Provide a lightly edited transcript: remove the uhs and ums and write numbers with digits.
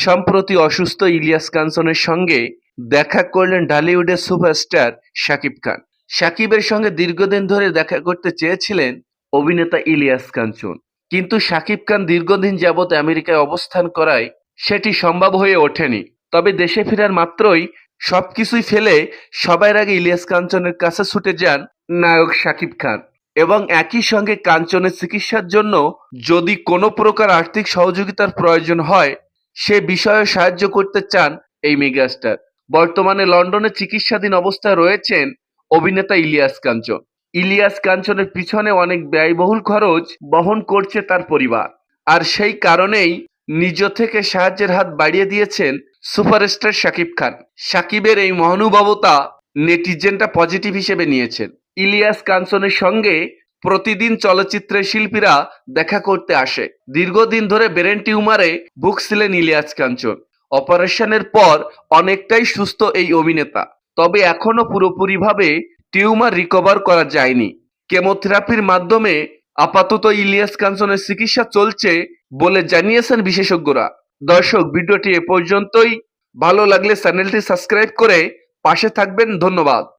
সম্প্রতি অসুস্থ ইলিয়াস কাঞ্চনের সঙ্গে দেখা করলেন ঢালিউডের সুপারস্টার শাকিব খান। শাকিবের সঙ্গে দীর্ঘদিন ধরে দেখা করতে চেয়েছিলেন অভিনেতা ইলিয়াস কাঞ্চন, কিন্তু শাকিব খান দীর্ঘদিন যাবৎ আমেরিকায় অবস্থান করায় সেটি সম্ভব হয়ে ওঠেনি। তবে দেশে ফেরার মাত্রই সবকিছুই ফেলে সবার আগে ইলিয়াস কাঞ্চনের কাছে ছুটে যান নায়ক শাকিব খান এবং একই সঙ্গে কাঞ্চনের চিকিৎসার জন্য যদি কোনো প্রকার আর্থিক সহযোগিতার প্রয়োজন হয় সে বিষয়ে সাহায্য করতে চান এই মেগাস্টার। বর্তমানে লন্ডনে চিকিৎসাধীন অবস্থায় রয়েছেন অভিনেতা ইলিয়াস কাঞ্চন। ইলিয়াস কাঞ্চনের পিছনে অনেক ব্যয়বহুল খরচ বহন করছে তার পরিবার, আর সেই কারণেই নিজ থেকে সাহায্যের হাত বাড়িয়ে দিয়েছেন সুপারস্টার শাকিব খান। শাকিবের এই মহানুভবতা নেটিজেনরা পজিটিভ হিসেবে নিয়েছেন। ইলিয়াস কাঞ্চনের সঙ্গে প্রতিদিন চলচ্চিত্রের শিল্পীরা দেখা করতে আসে। দীর্ঘদিন ধরে ব্রেন টিউমারে ভুগছিলেন ইলিয়াস কাঞ্চন। অপারেশনের পর অনেকটাই সুস্থ এই অভিনেতা, তবে এখনো পুরোপুরিভাবে টিউমার রিকভার করা যায়নি। কেমোথেরাপির মাধ্যমে আপাতত ইলিয়াস কাঞ্চনের চিকিৎসা চলছে বলে জানিয়েছেন বিশেষজ্ঞরা। দর্শক, ভিডিওটি এ পর্যন্তই। ভালো লাগলে চ্যানেলটি সাবস্ক্রাইব করে পাশে থাকবেন। ধন্যবাদ।